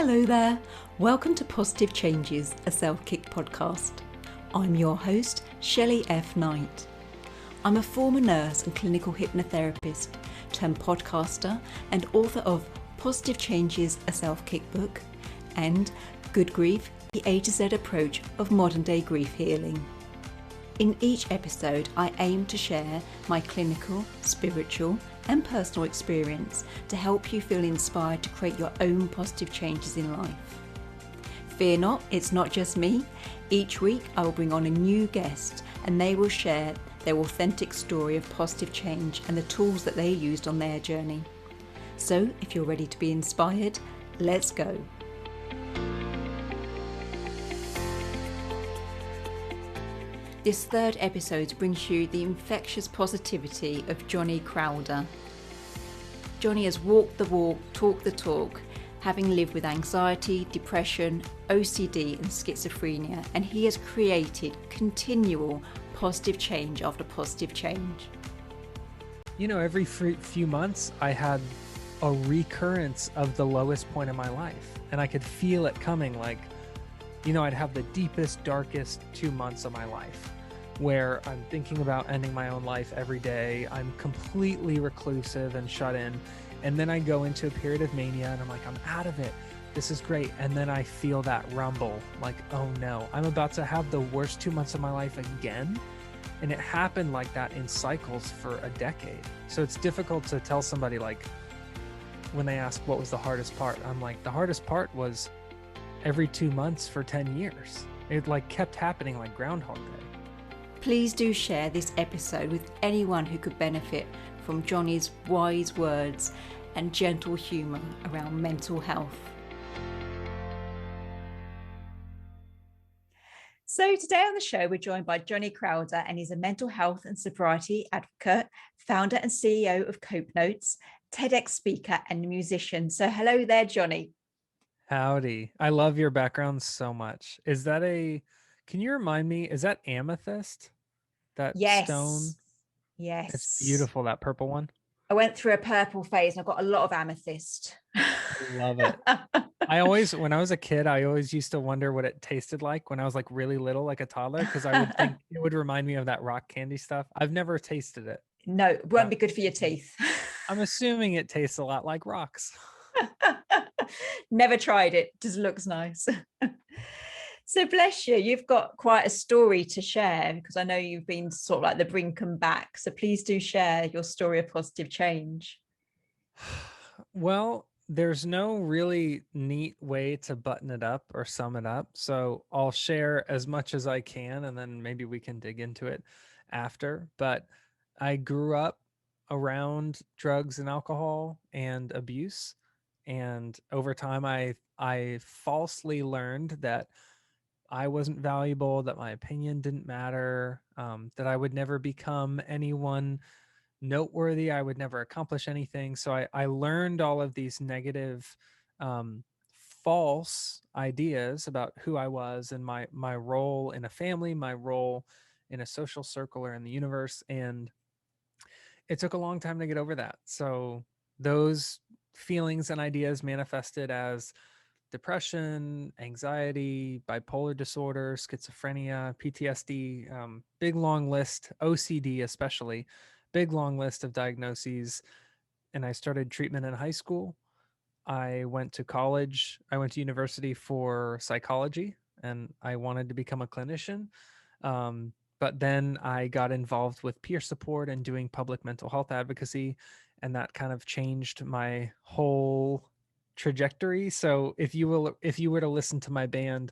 Hello there. Welcome to Positive Changes, a self-kick podcast. I'm your host, Shelley F. Knight. I'm a former nurse and clinical hypnotherapist, turned podcaster and author of Positive Changes, a self-kick book, and Good Grief, the A to Z approach of modern day grief healing. In each episode, I aim to share my clinical, spiritual, and personal experience to help you feel inspired to create your own positive changes in life. Fear not, it's not just me. Each week, I will bring on a new guest and they will share their authentic story of positive change and the tools that they used on their journey. So, if you're ready to be inspired, let's go. This third episode brings you the infectious positivity of Johnny Crowder. Johnny has walked the walk, talked the talk, having lived with anxiety, depression, OCD and schizophrenia, and he has created continual positive change after positive change. You know, every few months I had a recurrence of the lowest point in my life, and I could feel it coming. Like, you know, I'd have the deepest, darkest 2 months of my life where I'm thinking about ending my own life every day. I'm completely reclusive and shut in. And then I go into a period of mania and I'm like, I'm out of it. This is great. And then I feel that rumble like, oh no, I'm about to have the worst 2 months of my life again. And it happened like that in cycles for a decade. So it's difficult to tell somebody, like, when they ask what was the hardest part, I'm like, the hardest part was every 2 months for 10 years. It like kept happening like Groundhog Day. Please do share this episode with anyone who could benefit from Johnny's wise words and gentle humour around mental health. So today on the show, we're joined by Johnny Crowder, and he's a mental health and sobriety advocate, founder and CEO of Cope Notes, TEDx speaker and musician. So hello there, Johnny. Howdy. I love your background so much. Is that can you remind me, is that amethyst? That Yes. stone? Yes. It's beautiful, that purple one. I went through a purple phase and I've got a lot of amethyst. Love it. When I was a kid, I always used to wonder what it tasted like when I was like really little, like a toddler, because I would think it would remind me of that rock candy stuff. I've never tasted it. No, it won't be good for your teeth. I'm assuming it tastes a lot like rocks. Never tried it, just looks nice. So bless you, you've got quite a story to share, because I know you've been sort of like the brink and back. So please do share your story of positive change. Well, there's no really neat way to button it up or sum it up. So I'll share as much as I can, and then maybe we can dig into it after. But I grew up around drugs and alcohol and abuse. And over time, I falsely learned that I wasn't valuable, that my opinion didn't matter, that I would never become anyone noteworthy, I would never accomplish anything. So I learned all of these negative, false ideas about who I was and my role in a family, my role in a social circle or in the universe. And it took a long time to get over that. So those feelings and ideas manifested as depression, anxiety, bipolar disorder, schizophrenia, PTSD, big long list, OCD especially, big long list of diagnoses. And I started treatment in high school. I went to college. I went to university for psychology, and I wanted to become a clinician. But then I got involved with peer support and doing public mental health advocacy, and that kind of changed my whole trajectory. So if you were to listen to my band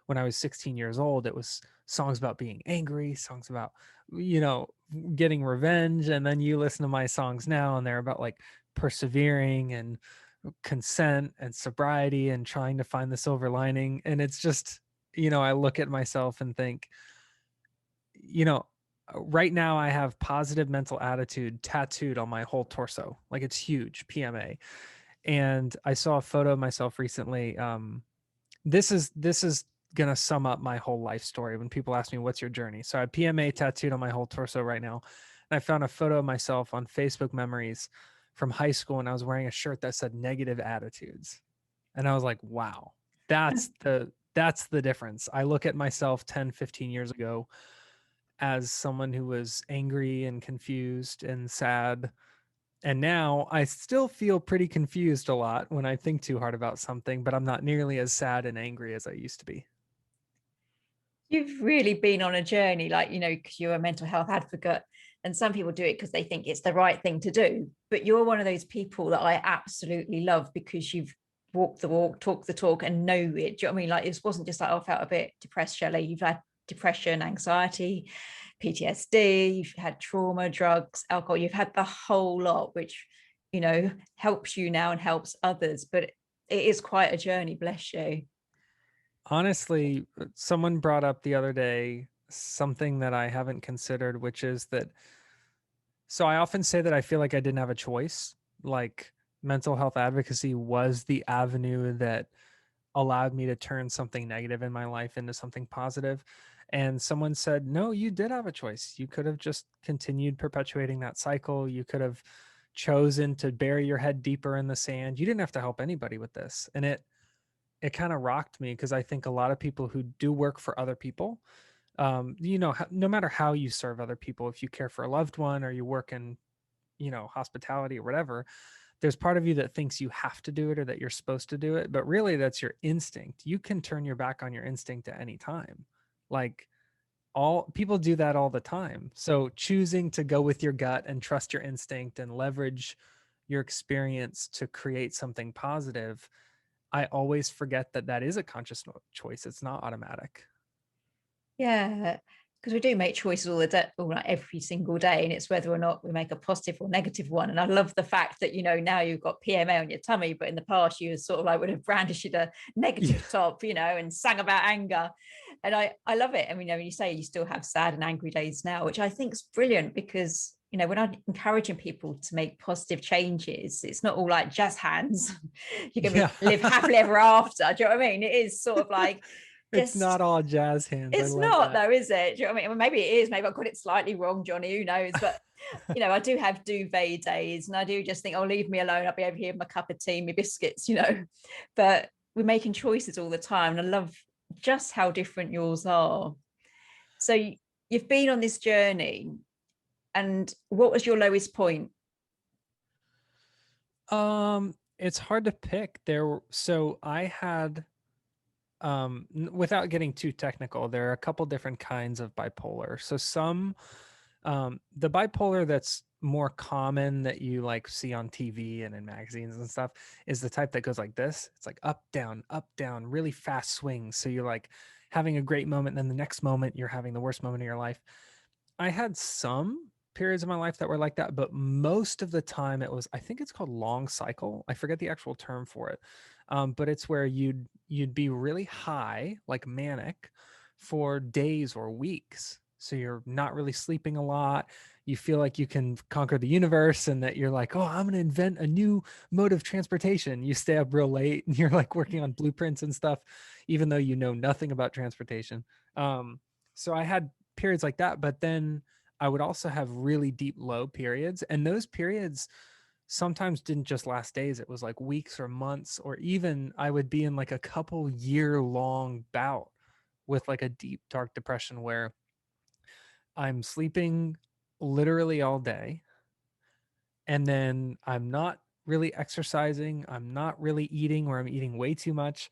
when I was 16 years old, it was songs about being angry, songs about, you know, getting revenge. And then you listen to my songs now and they're about like persevering and consent and sobriety and trying to find the silver lining. And it's just, you know, I look at myself and think, you know, right now I have positive mental attitude tattooed on my whole torso. Like, it's huge, PMA. And I saw a photo of myself recently. This is going to sum up my whole life story when people ask me, what's your journey? So I have PMA tattooed on my whole torso right now. And I found a photo of myself on Facebook Memories from high school, and I was wearing a shirt that said negative attitudes. And I was like, wow, that's the difference. I look at myself 10, 15 years ago as someone who was angry and confused and sad. And now I still feel pretty confused a lot when I think too hard about something, but I'm not nearly as sad and angry as I used to be. You've really been on a journey, like, because you're a mental health advocate, and some people do it because they think it's the right thing to do. But you're one of those people that I absolutely love because you've walked the walk, talked the talk, and know it. Do you know what I mean? Like, it wasn't just like, oh, I felt a bit depressed, Shelley. You've had depression, anxiety, PTSD, you've had trauma, drugs, alcohol, you've had the whole lot, which, helps you now and helps others. But it is quite a journey, bless you. Honestly, someone brought up the other day something that I haven't considered, which is that, so I often say that I feel like I didn't have a choice. Like, mental health advocacy was the avenue that allowed me to turn something negative in my life into something positive. And someone said, no, you did have a choice. You could have just continued perpetuating that cycle. You could have chosen to bury your head deeper in the sand. You didn't have to help anybody with this. And it kind of rocked me, because I think a lot of people who do work for other people, no matter how you serve other people, if you care for a loved one or you work in, hospitality or whatever, there's part of you that thinks you have to do it or that you're supposed to do it, but really that's your instinct. You can turn your back on your instinct at any time. Like, all people do that all the time. So choosing to go with your gut and trust your instinct and leverage your experience to create something positive, I always forget that that is a conscious choice. It's not automatic. Yeah, because we do make choices all the day, every single day, and it's whether or not we make a positive or negative one. And I love the fact that now you've got PMA on your tummy, but in the past you sort of like would have brandished a Yeah. negative top, and sang about anger. And I love it. I mean, when you say you still have sad and angry days now, which I think is brilliant, because when I'm encouraging people to make positive changes, it's not all like jazz hands. You're gonna Yeah. live happily ever after. Do you know what I mean? It is sort of like It's just not all jazz hands. I it's love not that. though, is it? Do you know what I mean? Maybe it is. Maybe I got it slightly wrong, Johnny. Who knows? But I do have duvet days, and I do just think, oh, leave me alone. I'll be over here with my cup of tea, my biscuits. But we're making choices all the time, and I love just how different yours are. So you've been on this journey, and what was your lowest point? It's hard to pick. So I had, without getting too technical, there are a couple different kinds of bipolar. So the bipolar that's more common that you like see on TV and in magazines and stuff is the type that goes like this. It's like up, down, really fast swings. So you're like having a great moment, and then the next moment you're having the worst moment of your life. I had some periods of my life that were like that, but most of the time it was, I think it's called long cycle. I forget the actual term for it. But it's where you'd be really high, like manic, for days or weeks. So you're not really sleeping a lot. You feel like you can conquer the universe, and that you're like, oh, I'm going to invent a new mode of transportation. You stay up real late and you're like working on blueprints and stuff, even though you know nothing about transportation. So I had periods like that, but then I would also have really deep low periods, and those periods sometimes didn't just last days. It was like weeks or months, or even I would be in like a couple year long bout with like a deep dark depression where I'm sleeping literally all day, and then I'm not really exercising, I'm not really eating, or I'm eating way too much,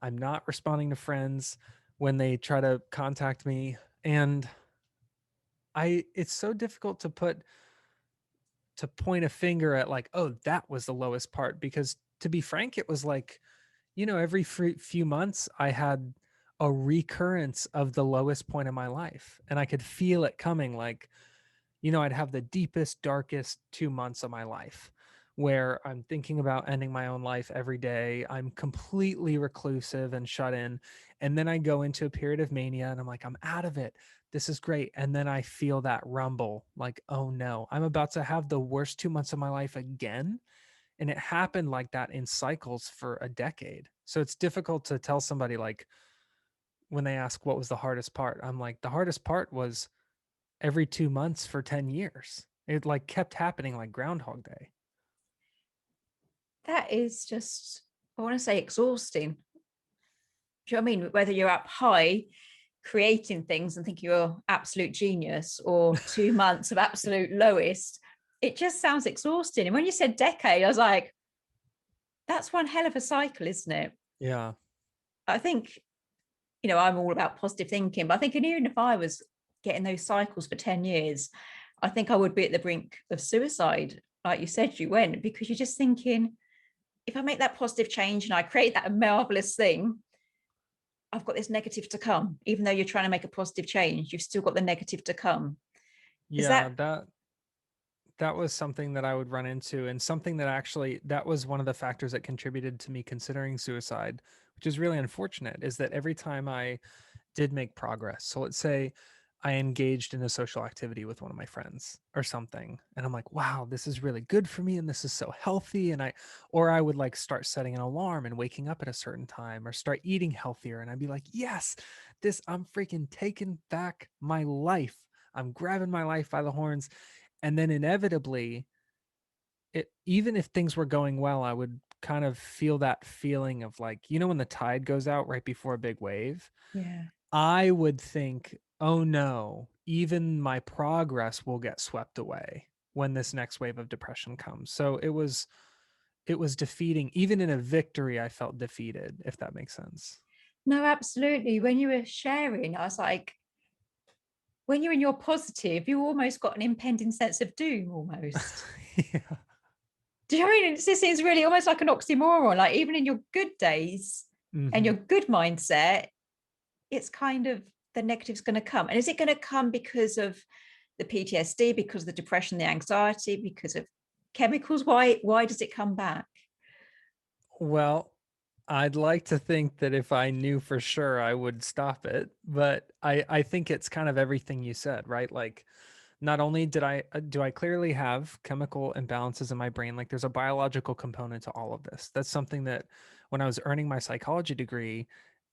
I'm not responding to friends when they try to contact me. And it's so difficult to point a finger at like, oh, that was the lowest part, because to be frank, it was like, every few months I had a recurrence of the lowest point of my life, and I could feel it coming. Like, I'd have the deepest, darkest 2 months of my life where I'm thinking about ending my own life every day. I'm completely reclusive and shut in. And then I go into a period of mania and I'm like, I'm out of it. This is great. And then I feel that rumble like, oh no, I'm about to have the worst 2 months of my life again. And it happened like that in cycles for a decade. So it's difficult to tell somebody, like, when they ask what was the hardest part, I'm like, the hardest part was every 2 months for 10 years. It like kept happening like Groundhog Day. That is just I want to say exhausting. Do you know what I mean? Whether you're up high creating things and think you're absolute genius, or 2 months of absolute lowest, it just sounds exhausting. And when you said decade, I was like, that's one hell of a cycle, isn't it? Yeah. I think, I'm all about positive thinking, but I think even if I was getting those cycles for 10 years, I think I would be at the brink of suicide. Like you said, you went, because you're just thinking, if I make that positive change and I create that marvelous thing, I've got this negative to come. Even though you're trying to make a positive change, you've still got the negative to come. Is Yeah, that, that was something that I would run into, and something that actually, that was one of the factors that contributed to me considering suicide, which is really unfortunate, is that every time I did make progress, so let's say I engaged in a social activity with one of my friends or something, and I'm like, wow, this is really good for me and this is so healthy, and I would like start setting an alarm and waking up at a certain time, or start eating healthier, and I'd be like, yes, this, I'm freaking taking back my life, I'm grabbing my life by the horns. And then inevitably, it, even if things were going well, I would kind of feel that feeling of like, when the tide goes out right before a big wave, yeah. I would think, oh no, even my progress will get swept away when this next wave of depression comes. So it was defeating. Even in a victory, I felt defeated, if that makes sense. No, absolutely. When you were sharing, I was like, when you're in your positive, you almost got an impending sense of doom almost. Yeah. Do you know what I mean? It just seems really almost like an oxymoron. Like even in your good days and Hmm. your good mindset, it's kind of the negative's going to come. And is it going to come because of the PTSD, because of the depression, the anxiety, because of chemicals? Why does it come back? Well, I'd like to think that if I knew for sure, I would stop it. But I think it's kind of everything you said, right? Like, not only do I clearly have chemical imbalances in my brain, like there's a biological component to all of this. That's something that when I was earning my psychology degree,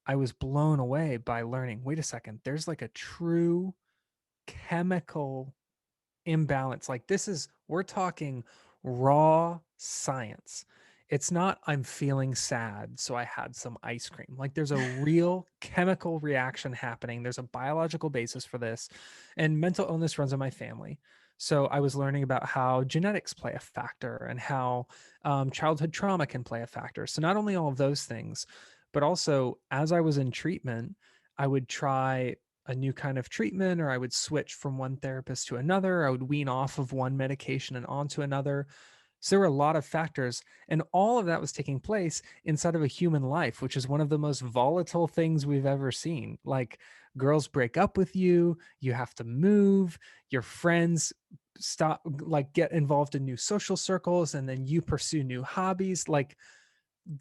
I was blown away by learning, wait a second, there's like a true chemical imbalance. Like we're talking raw science. It's not, I'm feeling sad, so I had some ice cream. Like there's a real chemical reaction happening. There's a biological basis for this. And mental illness runs in my family. So I was learning about how genetics play a factor, and how childhood trauma can play a factor. So not only all of those things, but also as I was in treatment, I would try a new kind of treatment, or I would switch from one therapist to another. I would wean off of one medication and onto another. So there were a lot of factors, and all of that was taking place inside of a human life, which is one of the most volatile things we've ever seen. Like, girls break up with you, you have to move, your friends stop, like get involved in new social circles, and then you pursue new hobbies. Like,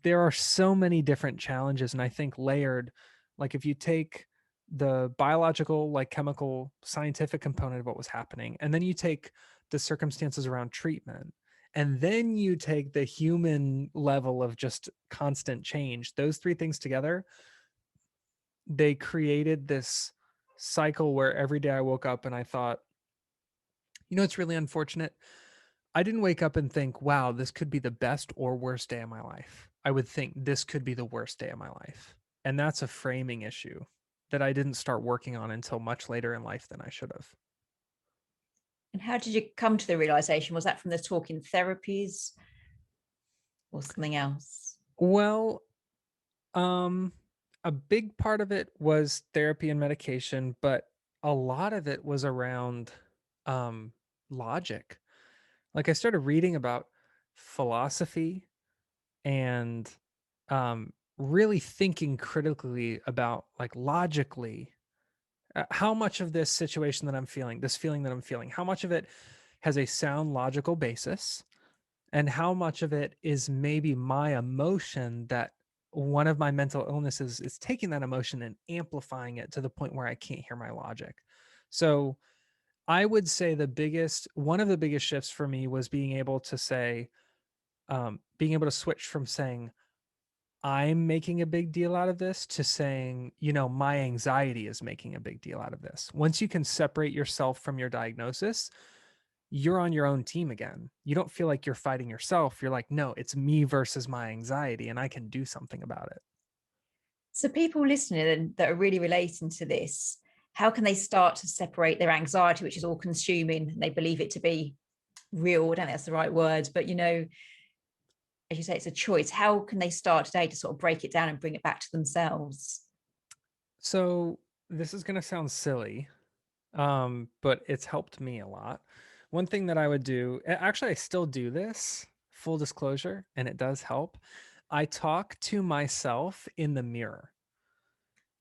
there are so many different challenges, and I think layered, like if you take the biological, like chemical scientific component of what was happening, and then you take the circumstances around treatment, and then you take the human level of just constant change, those three things together, they created this cycle where every day I woke up and I thought, it's really unfortunate, I didn't wake up and think, wow, this could be the best or worst day of my life. I would think this could be the worst day of my life. And that's a framing issue that I didn't start working on until much later in life than I should have. And how did you come to the realization? Was that from the talking therapies or something else? Well, um, a big part of it was therapy and medication, but a lot of it was around um, logic. Like I started reading about philosophy and really thinking critically about, like, logically, how much of this situation that I'm feeling, this feeling that I'm feeling, how much of it has a sound logical basis, and how much of it is maybe my emotion, that one of my mental illnesses is taking that emotion and amplifying it to the point where I can't hear my logic. So I would say one of the biggest shifts for me was being able to say, being able to switch from saying, I'm making a big deal out of this, to saying, my anxiety is making a big deal out of this. Once you can separate yourself from your diagnosis, you're on your own team again. You don't feel like you're fighting yourself. You're like, no, it's me versus my anxiety, and I can do something about it. So people listening that are really relating to this, how can they start to separate their anxiety, which is all consuming, and they believe it to be real? I don't think that's the right word, but as you say, it's a choice. How can they start today to sort of break it down and bring it back to themselves? So this is going to sound silly, but it's helped me a lot. One thing that I would do, actually, I still do this, full disclosure, and it does help. I talk to myself in the mirror.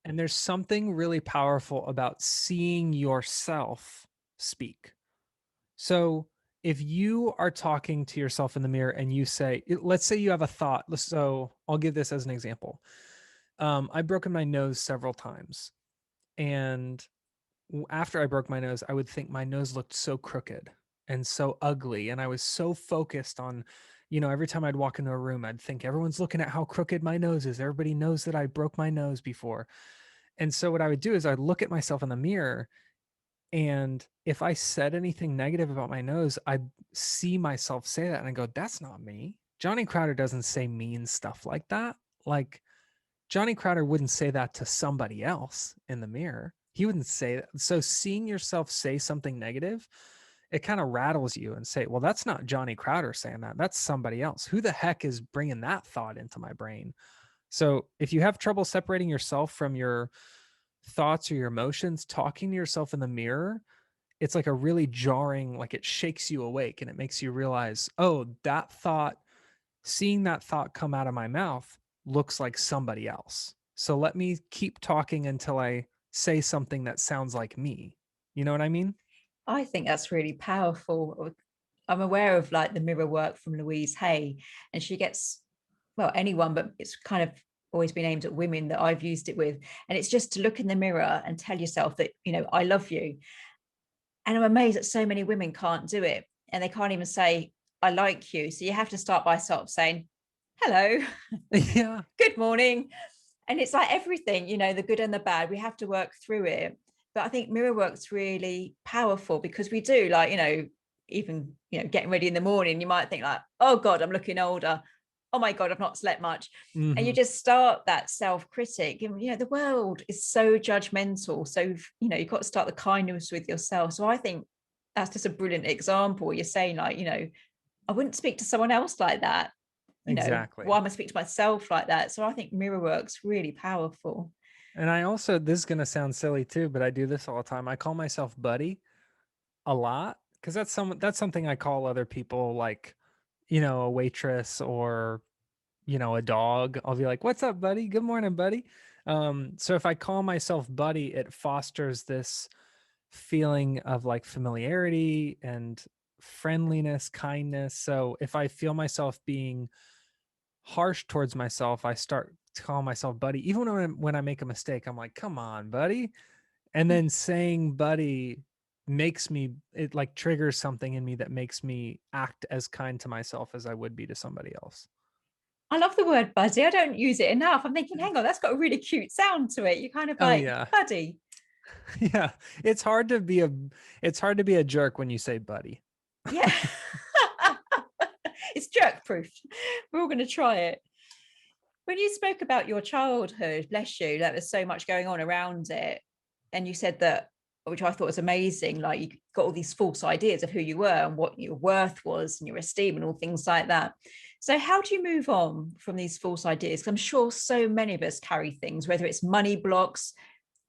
And there's something really powerful about seeing yourself speak. So if you are talking to yourself in the mirror and you say, let's say you have a thought. So I'll give this as an example. I've broken my nose several times. And after I broke my nose, I would think my nose looked so crooked and so ugly. And I was so focused on, every time I'd walk into a room, I'd think everyone's looking at how crooked my nose is. Everybody knows that I broke my nose before. And so what I would do is I'd look at myself in the mirror, and if I said anything negative about my nose, I'd see myself say that and I go, that's not me. Johnny Crowder doesn't say mean stuff like that. Like, Johnny Crowder wouldn't say that to somebody else in the mirror. He wouldn't say that. So seeing yourself say something negative, it kind of rattles you and say, well, that's not Johnny Crowder saying that. That's somebody else. Who the heck is bringing that thought into my brain? So if you have trouble separating yourself from your thoughts or your emotions, talking to yourself in the mirror, it's like a really jarring, like it shakes you awake and it makes you realize, oh, that thought, seeing that thought come out of my mouth looks like somebody else. So let me keep talking until I say something that sounds like me. You know what I mean? I think that's really powerful. I'm aware of like the mirror work from Louise Hay, and she gets, well, anyone, but it's kind of always been aimed at women that I've used it with. And it's just to look in the mirror and tell yourself that, I love you. And I'm amazed that so many women can't do it. And they can't even say, I like you. So you have to start by sort of saying, hello, Yeah. good morning. And it's like everything, the good and the bad, we have to work through it. But I think mirror work's really powerful because we do, like, even, getting ready in the morning, you might think like, oh God, I'm looking older. Oh my God, I've not slept much. And you Mm-hmm. just start that self-critic. And, the world is so judgmental. So, you've got to start the kindness with yourself. So I think that's just a brilliant example. You're saying like, I wouldn't speak to someone else like that. Exactly. Why am I speaking to myself like that? So I think mirror work's really powerful. And I also, this is going to sound silly too, but I do this all the time. I call myself buddy a lot because that's something I call other people, like, a waitress or, a dog. I'll be like, what's up, buddy? Good morning, buddy. So if I call myself buddy, it fosters this feeling of like familiarity and friendliness, kindness. So if I feel myself being harsh towards myself, I start to call myself buddy. Even when I make a mistake, I'm like, come on, buddy. And then saying buddy makes me, it like triggers something in me that makes me act as kind to myself as I would be to somebody else. I love the word buddy. I don't use it enough. I'm thinking, hang on, that's got a really cute sound to it. You're kind of Oh like, yeah. buddy. Yeah. It's hard to be a jerk when you say buddy. Yeah. It's jerk proof. We're all going to try it. When you spoke about your childhood, bless you, there was so much going on around it. And you said that, which I thought was amazing, like you got all these false ideas of who you were and what your worth was and your esteem and all things like that. So how do you move on from these false ideas? Because I'm sure so many of us carry things, whether it's money blocks,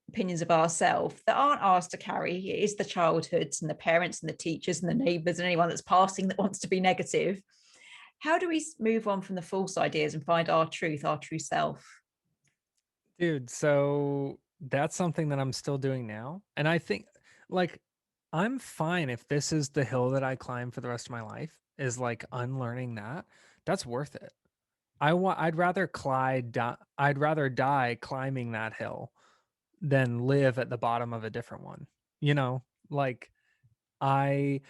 opinions of ourselves that aren't ours to carry. It is the childhoods and the parents and the teachers and the neighbours and anyone that's passing that wants to be negative. How do we move on from the false ideas and find our truth, our true self? Dude, so that's something that I'm still doing now. And I think, like, I'm fine if this is the hill that I climb for the rest of my life, is like unlearning that. That's worth it. I'd rather die climbing that hill than live at the bottom of a different one. Like, I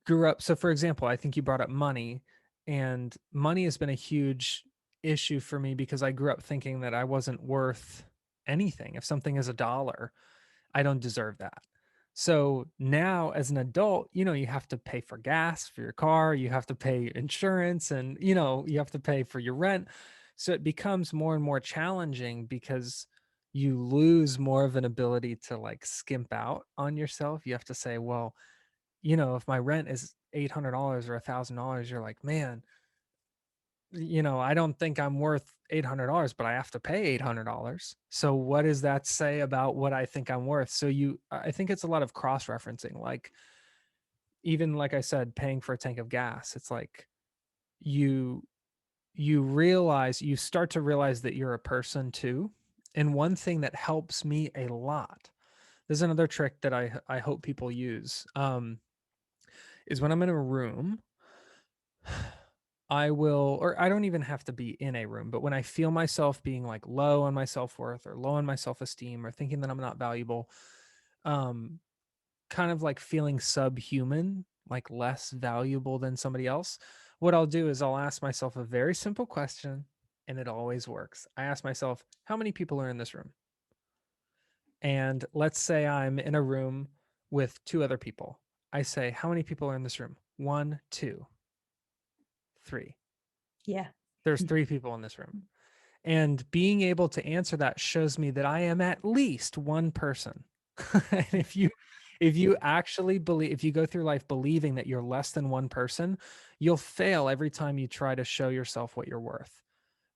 grew up, so for example, I think you brought up money, and money has been a huge issue for me because I grew up thinking that I wasn't worth anything. If something is $1, I don't deserve that. So now as an adult, you have to pay for gas for your car, you have to pay insurance, and, you have to pay for your rent. So it becomes more and more challenging because you lose more of an ability to like skimp out on yourself. You have to say, well, if my rent is $800 or $1,000, you're like, man, I don't think I'm worth $800, but I have to pay $800. So what does that say about what I think I'm worth? So I think it's a lot of cross-referencing. Like, even like I said, paying for a tank of gas, it's like you you start to realize that you're a person too. And one thing that helps me a lot, there's another trick that I hope people use, is when I'm in a room, or I don't even have to be in a room, but when I feel myself being like low on my self-worth or low on my self-esteem or thinking that I'm not valuable, um, kind of like feeling subhuman, like less valuable than somebody else, what I'll do is I'll ask myself a very simple question, and it always works. I ask myself, how many people are in this room? And let's say I'm in a room with two other people. I say, how many people are in this room? 1, 2, 3. Yeah. There's 3 people in this room. And being able to answer that shows me that I am at least one person. And if you actually believe, if you go through life believing that you're less than one person, you'll fail every time you try to show yourself what you're worth.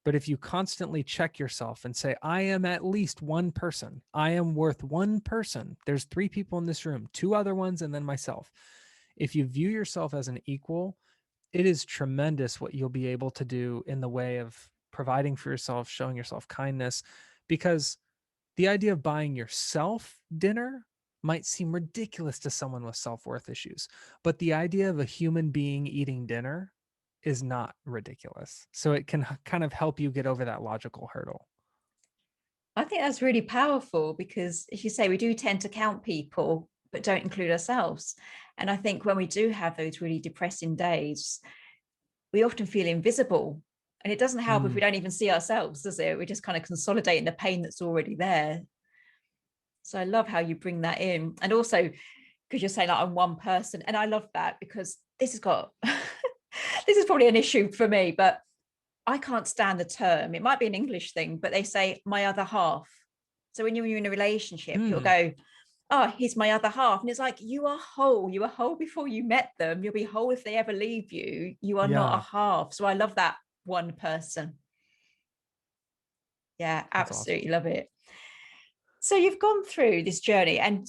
But if you constantly check yourself and say, I am at least one person, I am worth one person, there's 3 people in this room, 2 other ones, and then myself. If you view yourself as an equal, it is tremendous what you'll be able to do in the way of providing for yourself, showing yourself kindness, because the idea of buying yourself dinner might seem ridiculous to someone with self-worth issues, but the idea of a human being eating dinner is not ridiculous. So it can kind of help you get over that logical hurdle. I think that's really powerful because, as you say, we do tend to count people, but don't include ourselves. And I think when we do have those really depressing days, we often feel invisible. And it doesn't help if we don't even see ourselves, does it? We're just kind of consolidating the pain that's already there. So I love how you bring that in. And also, because you're saying like I'm one person. And I love that because this has got, this is probably an issue for me, but I can't stand the term. It might be an English thing, but they say my other half. So when you're in a relationship, you'll go, oh, he's my other half. And it's like, you are whole. You were whole before you met them. You'll be whole if they ever leave you. You are not a Yeah, half. So I love that one person. Yeah, that's awesome. absolutely love it. So you've gone through this journey, and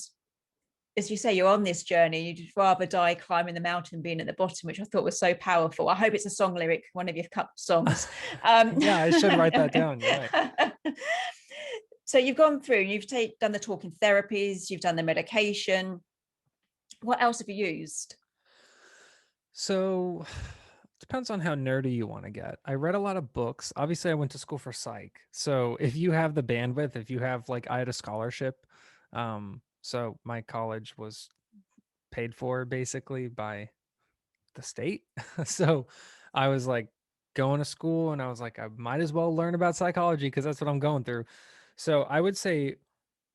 as you say, you're on this journey. You'd rather die climbing the mountain than being at the bottom, which I thought was so powerful. I hope it's a song lyric, one of your cup songs. Yeah, I should write that down. You're right. So you've gone through, you've done the talking therapies, you've done the medication. What else have you used? So depends on how nerdy you want to get. I read a lot of books. Obviously, I went to school for psych. So if you have the bandwidth, if you have like, I had a scholarship. So my college was paid for basically by the state. So I was like going to school, and I was like, I might as well learn about psychology because that's what I'm going through. So I would say,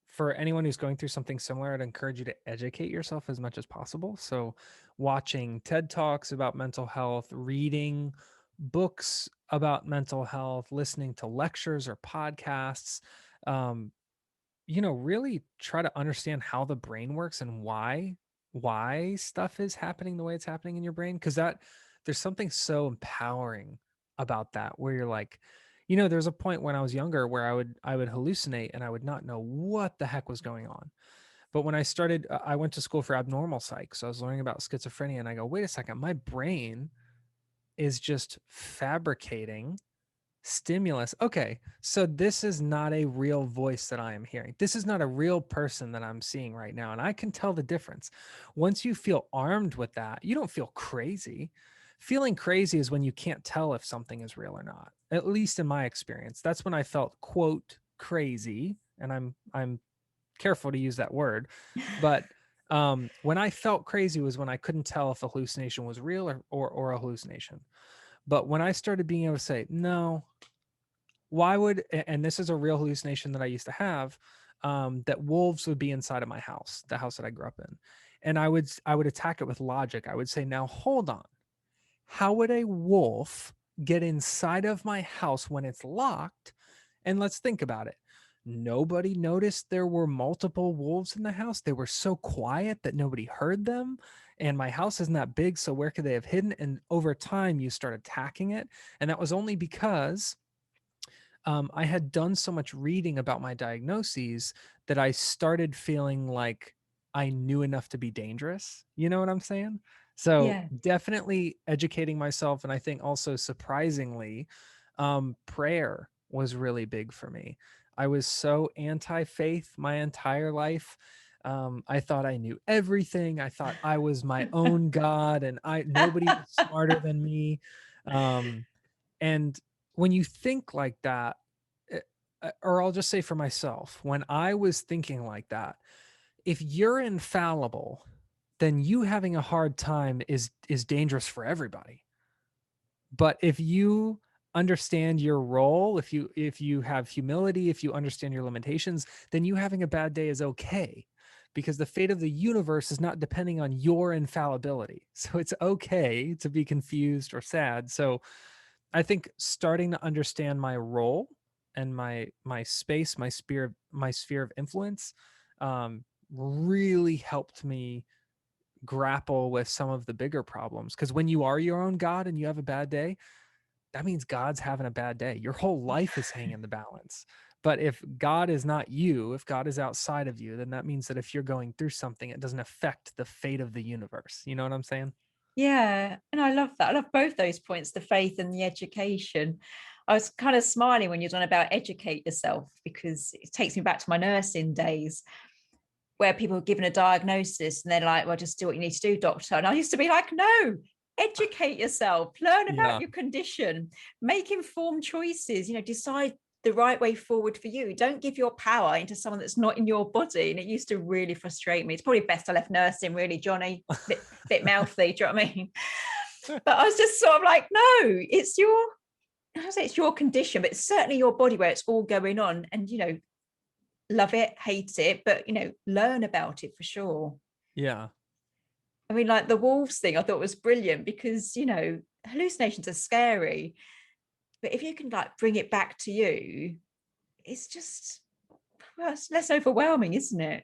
for anyone who's going through something similar, I'd encourage you to educate yourself as much as possible. So watching TED Talks about mental health, reading books about mental health, listening to lectures or podcasts, um, really try to understand how the brain works and why stuff is happening the way it's happening in your brain. Because that there's something so empowering about that, where you're like, there's a point when I was younger where I would hallucinate and I would not know what the heck was going on. But when I went to school for abnormal psych, so I was learning about schizophrenia, and I go, wait a second, my brain is just fabricating stimulus. Okay, so this is not a real voice that I am hearing. This is not a real person that I'm seeing right now. And I can tell the difference. Once you feel armed with that, you don't feel crazy. Feeling crazy is when you can't tell if something is real or not. At least in my experience, that's when I felt, quote, crazy. And I'm careful to use that word. But when I felt crazy was when I couldn't tell if a hallucination was real or a hallucination. But when I started being able to say, no, and this is a real hallucination that I used to have, that wolves would be inside of my house, the house that I grew up in. And I would attack it with logic. I would say, now hold on. How would a wolf get inside of my house when it's locked? And let's think about it. Nobody noticed there were multiple wolves in the house. They were so quiet that nobody heard them. And my house isn't that big, so where could they have hidden? And over time, you start attacking it. And that was only because I had done so much reading about my diagnoses that I started feeling like I knew enough to be dangerous. You know what I'm saying? So Yeah. definitely educating myself. And I think also surprisingly, prayer was really big for me. I was so anti-faith my entire life. I thought I knew everything. I thought I was my own God and nobody was smarter than me. Um, and when you think like that, eh, or I'll just say for myself, when I was thinking like that, if you're infallible, then you having a hard time is dangerous for everybody. But if you understand your role, if you have humility, if you understand your limitations, then you having a bad day is okay, because the fate of the universe is not depending on your infallibility. So it's okay to be confused or sad. So I think starting to understand my role and my space, my sphere of influence, really helped me grapple with some of the bigger problems. Because when you are your own God and you have a bad day, that means God's having a bad day. Your whole life is hanging in the balance. But if God is not you, if God is outside of you, then that means that if you're going through something, it doesn't affect the fate of the universe. You know what I'm saying? Yeah, and I love that. I love both those points, the faith and the education. I was kind of smiling when you're on about educate yourself, because it takes me back to my nursing days where people are given a diagnosis and they're like, well, just do what you need to do, doctor. And I used to be like, no, educate yourself, learn about Yeah. your condition, make informed choices, decide the right way forward for you. Don't give your power into someone that's not in your body. And it used to really frustrate me. It's probably best I left nursing, really, Johnny. Bit mouthy, do you know what I mean? But I was just sort of like, no, it's your condition, but it's certainly your body where it's all going on. And love it, hate it, but learn about it for sure. Yeah. I mean, like the wolves thing, I thought was brilliant because hallucinations are scary, but if you can like bring it back to you, it's just, well, it's less overwhelming, isn't it?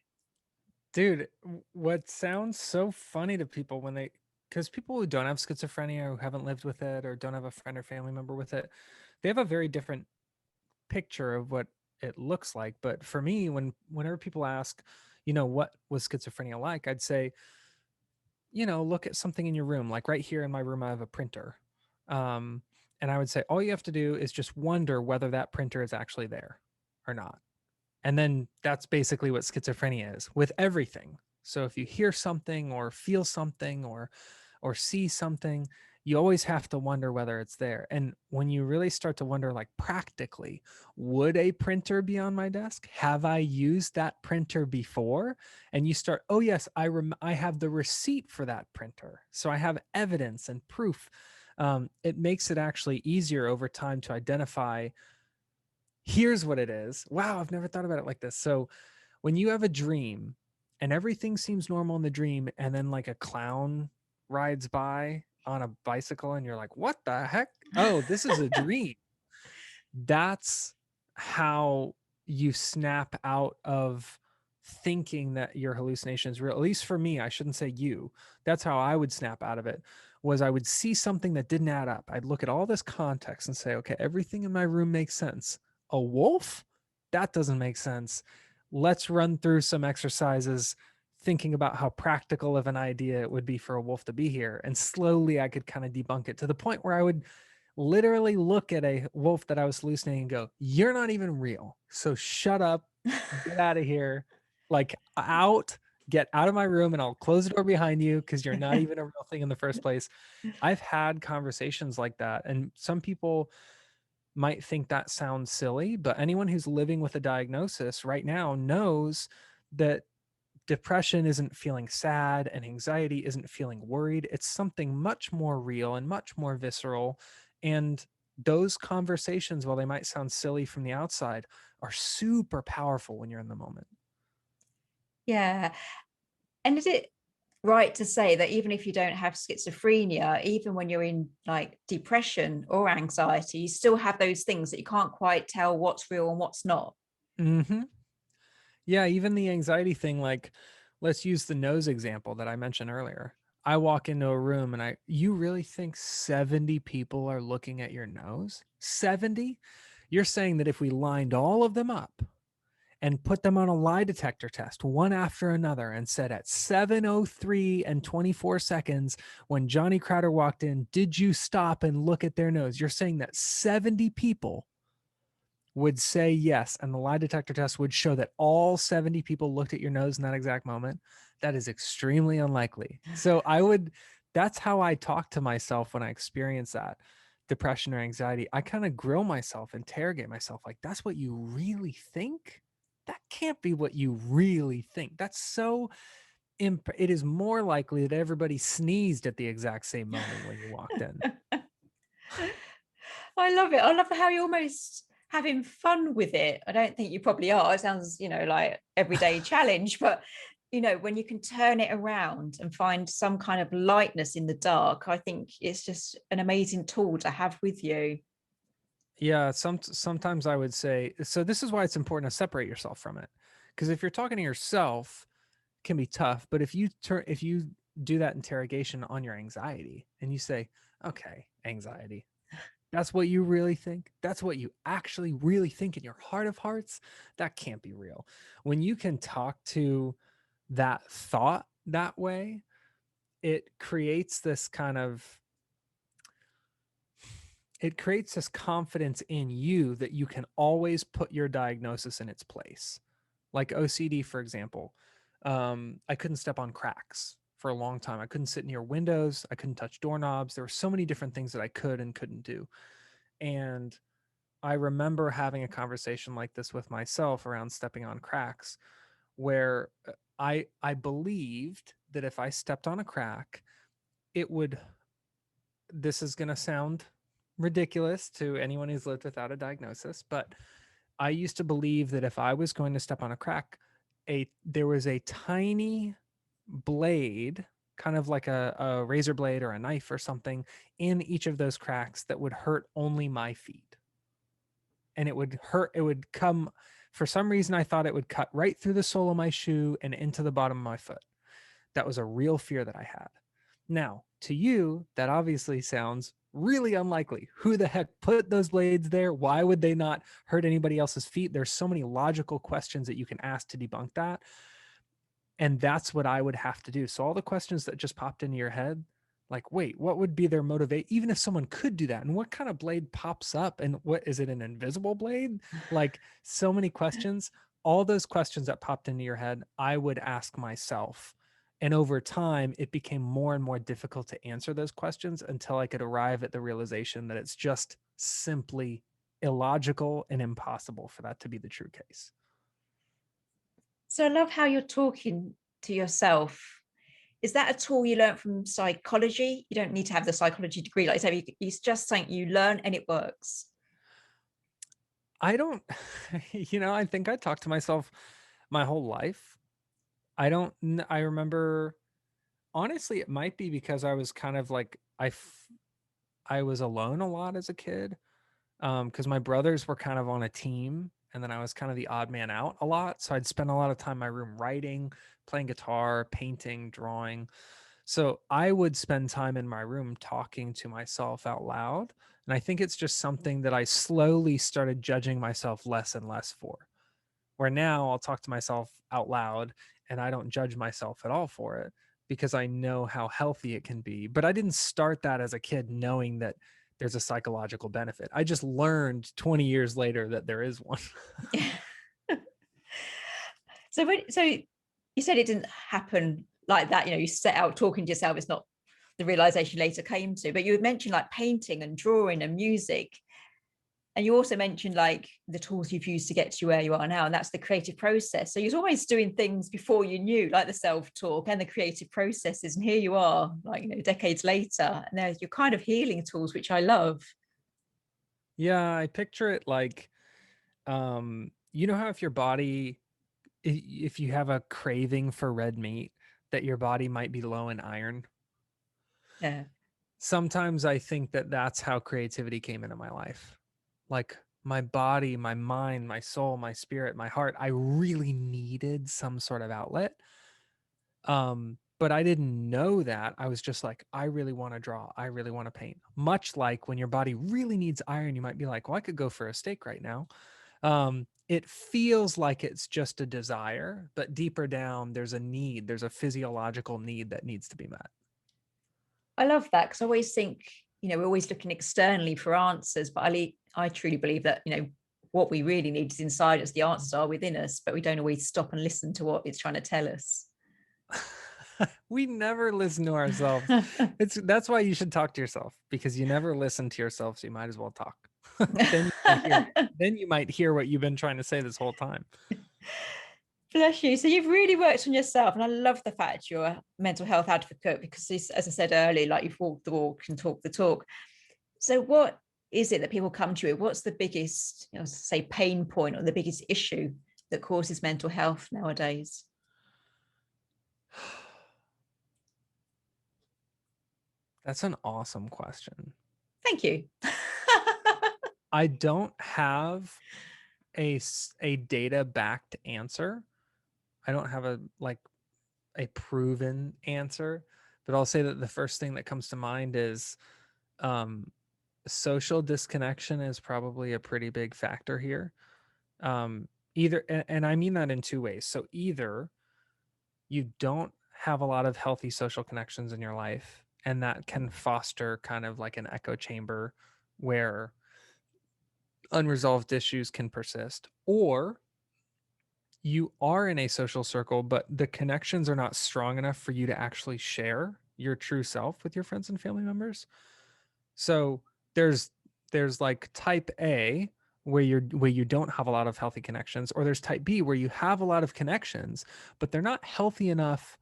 Dude, what sounds so funny to people when because people who don't have schizophrenia, who haven't lived with it, or don't have a friend or family member with it, they have a very different picture of what it looks like. But for me, whenever people ask, what was schizophrenia like, I'd say, look at something in your room. Like right here in my room, I have a printer. Um, and I would say, all you have to do is just wonder whether that printer is actually there or not. And then that's basically what schizophrenia is with everything. So if you hear something or feel something or see something, you always have to wonder whether it's there. And when you really start to wonder, like practically, would a printer be on my desk? Have I used that printer before? And you start, oh yes, I have the receipt for that printer. So I have evidence and proof. It makes it actually easier over time to identify, here's what it is. Wow, I've never thought about it like this. So when you have a dream and everything seems normal in the dream, and then like a clown rides by on a bicycle and you're like, what the heck? Oh, this is a dream. That's how you snap out of thinking that your hallucination is real. At least for me, I shouldn't say you. That's how I would snap out of it. Was I would see something that didn't add up. I'd look at all this context and say, okay, everything in my room makes sense. A wolf? That doesn't make sense. Let's run through some exercises thinking about how practical of an idea it would be for a wolf to be here. And slowly I could kind of debunk it to the point where I would literally look at a wolf that I was hallucinating and go, you're not even real. So shut up, get out of here, like get out of my room, and I'll close the door behind you because you're not even a real thing in the first place. I've had conversations like that. And some people might think that sounds silly, but anyone who's living with a diagnosis right now knows that depression isn't feeling sad and anxiety isn't feeling worried. It's something much more real and much more visceral. And those conversations, while they might sound silly from the outside, are super powerful when you're in the moment. Yeah. And is it right to say that even if you don't have schizophrenia, even when you're in like depression or anxiety, you still have those things that you can't quite tell what's real and what's not? Mm-hmm. Yeah, even the anxiety thing, like let's use the nose example that I mentioned earlier. I walk into a room and you really think 70 people are looking at your nose? 70? You're saying that if we lined all of them up and put them on a lie detector test one after another and said at 7:03 and 24 seconds when Johnny Crowder walked in, did you stop and look at their nose? You're saying that 70 people would say yes, and the lie detector test would show that all 70 people looked at your nose in that exact moment. That is extremely unlikely. So that's how I talk to myself when I experience that depression or anxiety. I kind of grill myself, interrogate myself, like, that's what you really think? That can't be what you really think. That's so it is more likely that everybody sneezed at the exact same moment when you walked in. I love it. I love how you're almost having fun with it. I don't think you probably are. It sounds, like everyday challenge, but when you can turn it around and find some kind of lightness in the dark, I think it's just an amazing tool to have with you. Yeah, sometimes I would say, so this is why it's important to separate yourself from it. Because if you're talking to yourself, it can be tough, but if you do that interrogation on your anxiety and you say, "Okay, anxiety. That's what you really think? That's what you actually really think in your heart of hearts? That can't be real." When you can talk to that thought that way, it creates this kind of it creates this confidence in you that you can always put your diagnosis in its place. Like OCD, for example, I couldn't step on cracks for a long time. I couldn't sit near windows. I couldn't touch doorknobs. There were so many different things that I could and couldn't do. And I remember having a conversation like this with myself around stepping on cracks, where I believed that if I stepped on a crack, it would this is going to sound ridiculous to anyone who's lived without a diagnosis, but I used to believe that if I was going to step on a crack, there was a tiny blade, kind of like a razor blade or a knife or something, in each of those cracks that would hurt only my feet. And it would come, for some reason, I thought it would cut right through the sole of my shoe and into the bottom of my foot. That was a real fear that I had. Now, to you, that obviously sounds really unlikely. Who the heck put those blades there? Why would they not hurt anybody else's feet? There's so many logical questions that you can ask to debunk that. And that's what I would have to do. So all the questions that just popped into your head, like, wait, what would be their motivate? Even if someone could do that, and what kind of blade pops up, and what is it, an invisible blade? Like, so many questions. All those questions that popped into your head, I would ask myself. And over time, it became more and more difficult to answer those questions until I could arrive at the realization that it's just simply illogical and impossible for that to be the true case. So I love how you're talking to yourself. Is that a tool you learned from psychology? You don't need to have the psychology degree, like I said, it's just something you learn and it works. I don't, I think I talked to myself my whole life. I remember, honestly, it might be because I was kind of like, I was alone a lot as a kid. Because my brothers were kind of on a team, and then I was kind of the odd man out a lot. So I'd spend a lot of time in my room writing, playing guitar, painting, drawing. So I would spend time in my room talking to myself out loud. And I think it's just something that I slowly started judging myself less and less for. Where now I'll talk to myself out loud and I don't judge myself at all for it because I know how healthy it can be. But I didn't start that as a kid knowing that there's a psychological benefit. I just learned 20 years later that there is one. So you said it didn't happen like that. You set out talking to yourself. It's not the realization later came to, but you had mentioned like painting and drawing and music. And you also mentioned like the tools you've used to get to where you are now, and that's the creative process. So you're always doing things before you knew, like the self-talk and the creative processes. And here you are, like, decades later, and there's your kind of healing tools, which I love. Yeah, I picture it like, you know how if your body, if you have a craving for red meat, that your body might be low in iron? Yeah. Sometimes I think that that's how creativity came into my life. Like my body, my mind, my soul, my spirit, my heart, I really needed some sort of outlet. But I didn't know that. I was just like, I really want to draw. I really want to paint. Much like when your body really needs iron, you might be like, well, I could go for a steak right now. It feels like it's just a desire, but deeper down, there's a need. There's a physiological need that needs to be met. I love that, because I always think, we're always looking externally for answers, but I truly believe that, what we really need is inside us. The answers are within us, but we don't always stop and listen to what it's trying to tell us. We never listen to ourselves. That's why you should talk to yourself, because you never listen to yourself, so you might as well talk. then you might hear what you've been trying to say this whole time. Bless you. So you've really worked on yourself, and I love the fact you're a mental health advocate, because this, as I said earlier, like, you've walked the walk and talked the talk. So what is it that people come to you? What's the biggest, say, pain point or the biggest issue that causes mental health nowadays? That's an awesome question. Thank you. I don't have a data backed answer. I don't have a proven answer, but I'll say that the first thing that comes to mind is social disconnection is probably a pretty big factor here. Either, and I mean that in two ways. So either you don't have a lot of healthy social connections in your life, and that can foster kind of like an echo chamber where unresolved issues can persist, or you are in a social circle, but the connections are not strong enough for you to actually share your true self with your friends and family members. So there's like type A, where you don't have a lot of healthy connections, or there's type B, where you have a lot of connections, but they're not healthy enough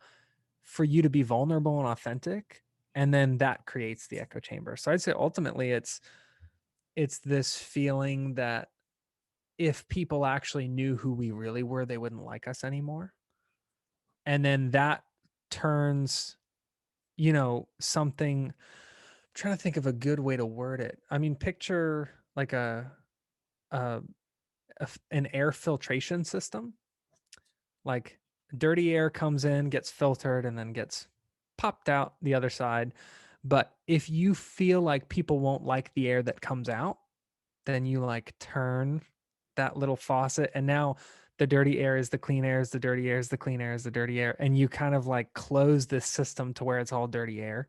for you to be vulnerable and authentic. And then that creates the echo chamber. So I'd say ultimately it's this feeling that if people actually knew who we really were, they wouldn't like us anymore. And then that turns, something. I'm trying to think of a good way to word it. I mean, picture like a an air filtration system. Like dirty air comes in, gets filtered, and then gets popped out the other side. But if you feel like people won't like the air that comes out, then you like turn that little faucet, and now the dirty air is the clean air, is the dirty air, is the clean air, is the dirty air, and you kind of like close this system to where it's all dirty air.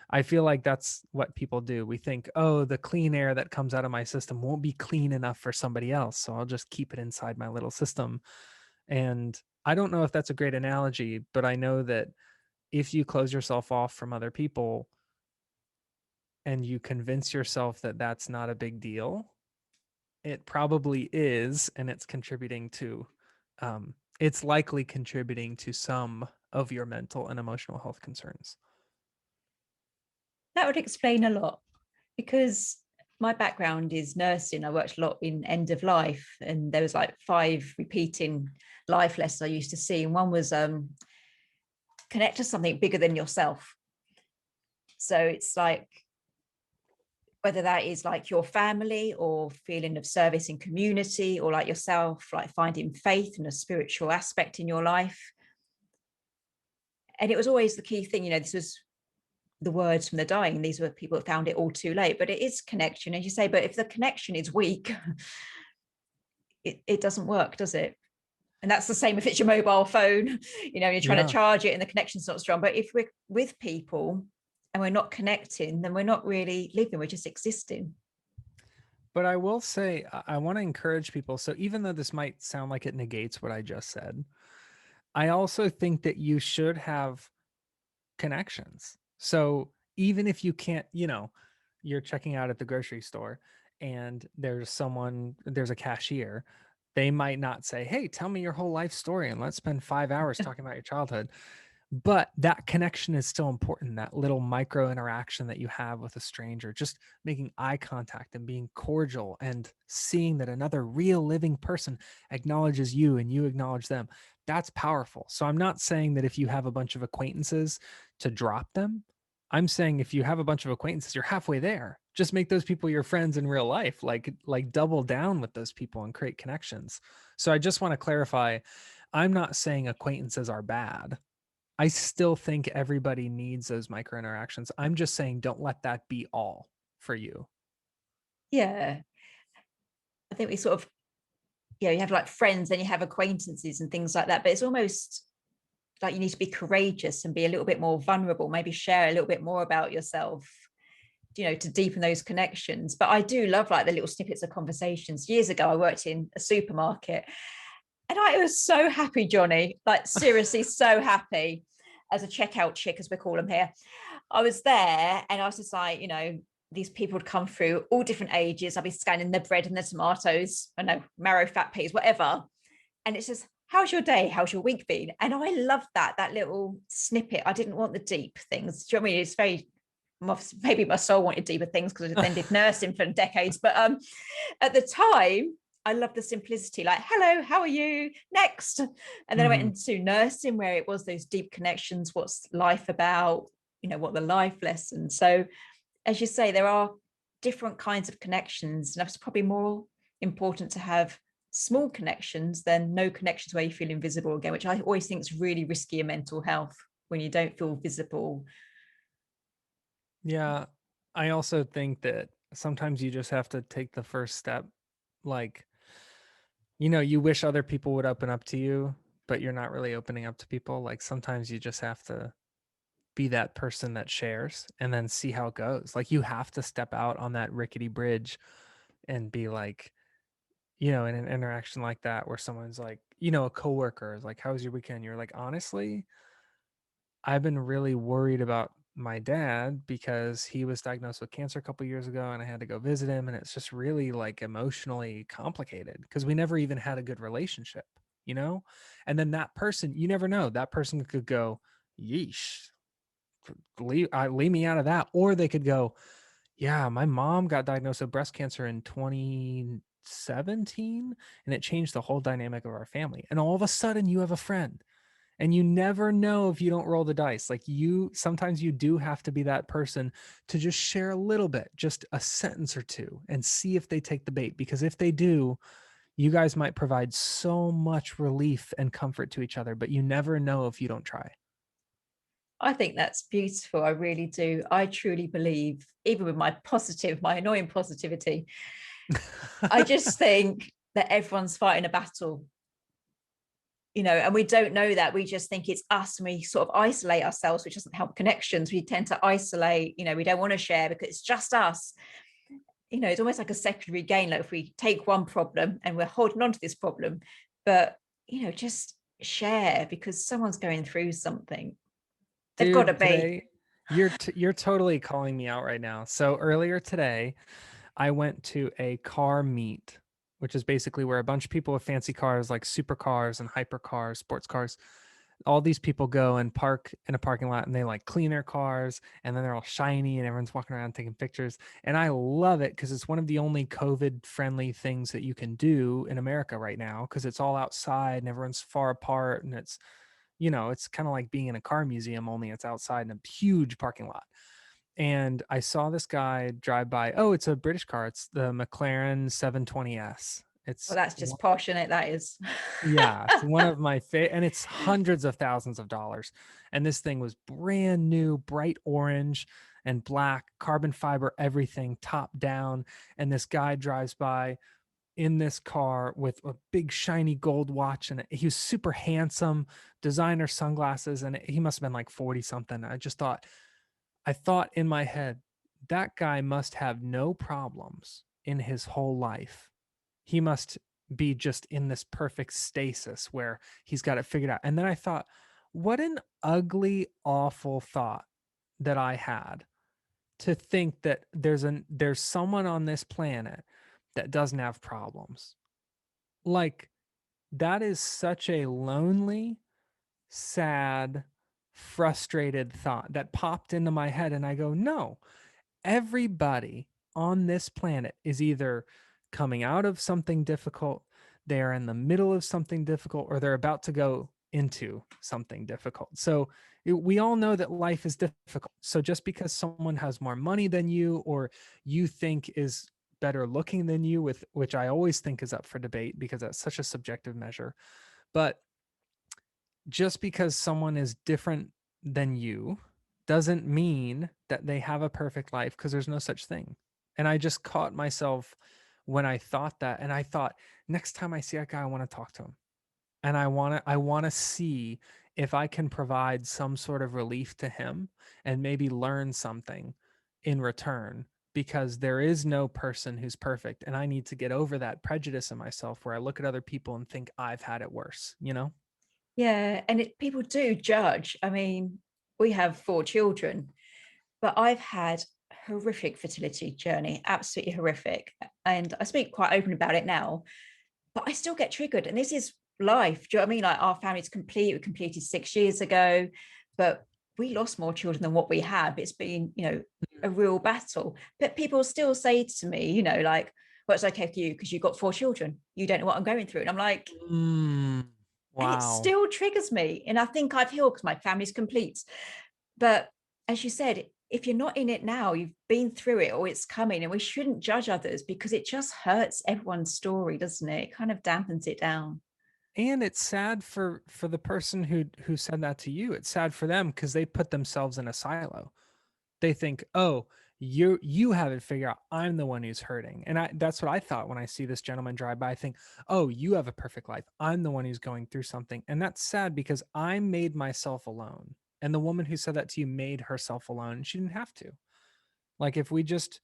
I feel like that's what people do. We think, oh, the clean air that comes out of my system won't be clean enough for somebody else, so I'll just keep it inside my little system. And I don't know if that's a great analogy, but I know that if you close yourself off from other people and you convince yourself that that's not a big deal, it probably is, and it's contributing to, it's likely contributing to some of your mental and emotional health concerns. That would explain a lot, because my background is nursing. I worked a lot in end of life, and there was like 5 repeating life lessons I used to see. And one was connect to something bigger than yourself. So it's like, whether that is like your family or feeling of service in community, or like yourself, like finding faith and a spiritual aspect in your life. And it was always the key thing, this was the words from the dying. These were people that found it all too late, but it is connection, as you say. But if the connection is weak, it doesn't work, does it? And that's the same if it's your mobile phone, you're trying to charge it and the connection's not strong. But if we're with people and we're not connecting, then we're not really living, we're just existing. But I will say, I want to encourage people. So even though this might sound like it negates what I just said, I also think that you should have connections. So even if you can't, you're checking out at the grocery store and there's a cashier, they might not say, hey, tell me your whole life story and let's spend 5 hours talking about your childhood. But that connection is still important, that little micro interaction that you have with a stranger, just making eye contact and being cordial and seeing that another real living person acknowledges you and you acknowledge them. That's powerful. So I'm not saying that if you have a bunch of acquaintances to drop them. I'm saying if you have a bunch of acquaintances, you're halfway there. Just make those people your friends in real life, like double down with those people and create connections. So I just want to clarify, I'm not saying acquaintances are bad. I still think everybody needs those micro interactions. I'm just saying don't let that be all for you. Yeah. I think we sort of, you have like friends and you have acquaintances and things like that, but it's almost like you need to be courageous and be a little bit more vulnerable, maybe share a little bit more about yourself, to deepen those connections. But I do love like the little snippets of conversations. Years ago, I worked in a supermarket and I was so happy, Johnny, like seriously so happy as a checkout chick, as we call them here. I was there and I was just like, these people would come through all different ages. I'd be scanning the bread and the tomatoes, I know, marrow, fat peas, whatever. And it's just, how's your day? How's your week been? And I loved that little snippet. I didn't want the deep things. Do you know what I mean? It's very, maybe my soul wanted deeper things because I then did nursing for decades. But at the time, I loved the simplicity, like, hello, how are you? Next. And then I went into nursing where it was those deep connections. What's life about? What the life lessons. So as you say, there are different kinds of connections. And it's probably more important to have small connections than no connections where you feel invisible again, which I always think is really risky in mental health when you don't feel visible. Yeah. I also think that sometimes you just have to take the first step. Like, you wish other people would open up to you, but you're not really opening up to people. Like sometimes you just have to be that person that shares and then see how it goes. Like you have to step out on that rickety bridge and be like, in an interaction like that where someone's like, a coworker is like, how was your weekend? You're like, honestly, I've been really worried about my dad because he was diagnosed with cancer a couple years ago and I had to go visit him. And it's just really like emotionally complicated because we never even had a good relationship, you know? And then that person, you never know, that person could go, yeesh, leave me out of that. Or they could go, yeah, my mom got diagnosed with breast cancer in 2017 and it changed the whole dynamic of our family. And all of a sudden you have a friend and you never know if you don't roll the dice. Like sometimes you do have to be that person to just share a little bit, just a sentence or two and see if they take the bait. Because if they do, you guys might provide so much relief and comfort to each other, but you never know if you don't try. I think that's beautiful. I really do. I truly believe, even with my annoying positivity, I just think that everyone's fighting a battle, and we don't know that. We just think it's us and we sort of isolate ourselves, which doesn't help connections. We tend to isolate, we don't want to share because it's just us. It's almost like a secondary gain. Like if we take one problem and we're holding on to this problem, but, just share because someone's going through something. They've got to Dude, be. today you're totally calling me out right now. So earlier today, I went to a car meet, which is basically where a bunch of people with fancy cars like supercars and hypercars, sports cars, all these people go and park in a parking lot and they like clean their cars and then they're all shiny and everyone's walking around taking pictures. And I love it because it's one of the only COVID friendly things that you can do in America right now because it's all outside and everyone's far apart and it's kind of like being in a car museum, only it's outside in a huge parking lot. And I saw this guy drive by. Oh, it's a British car. It's the McLaren 720S. Well, It's that's just posh, isn't it? That is. yeah, it's one of my favorite, and it's hundreds of thousands of dollars. And this thing was brand new, bright orange and black, carbon fiber, everything top down. And this guy drives by in this car with a big shiny gold watch, and he was super handsome, designer sunglasses, and he must have been like 40 something. I thought in my head, that guy must have no problems in his whole life. He must be just in this perfect stasis where he's got it figured out. And then I thought, what an ugly, awful thought that I had to think that there's someone on this planet that doesn't have problems. Like that is such a lonely, sad, frustrated thought that popped into my head. And I go, no, everybody on this planet is either coming out of something difficult, they're in the middle of something difficult, or they're about to go into something difficult. So we all know that life is difficult. So just because someone has more money than you, or you think is better looking than you, with which I always think is up for debate because that's such a subjective measure, but just because someone is different than you doesn't mean that they have a perfect life, because there's no such thing. And I just caught myself when I thought that, and I thought, next time I see a guy, I want to talk to him, and I want to see if I can provide some sort of relief to him and maybe learn something in return, because there is no person who's perfect, and I need to get over that prejudice in myself where I look at other people and think I've had it worse, you know? Yeah, and people do judge. I mean, we have 4 children, but I've had horrific fertility journey, absolutely horrific. And I speak quite open about it now, but I still get triggered. And this is life. Do you know what I mean? Like, our family's complete. We completed 6 years ago, but we lost more children than what we have. It's been, a real battle. But people still say to me, like, well, it's okay for you because you've got 4 children. You don't know what I'm going through. And I'm like, Mm, and it wow. still triggers me. And I think I've healed because my family's complete. But as you said, if you're not in it now, you've been through it, or it's coming, and we shouldn't judge others because it just hurts everyone's story, doesn't it? It kind of dampens it down. And it's sad for the person who said that to you. It's sad for them because they put themselves in a silo. They think, oh, you have it figured out. I'm the one who's hurting. And that's what I thought when I see this gentleman drive by. I think, oh, you have a perfect life. I'm the one who's going through something. And that's sad because I made myself alone. And the woman who said that to you made herself alone. She didn't have to. Like, if we just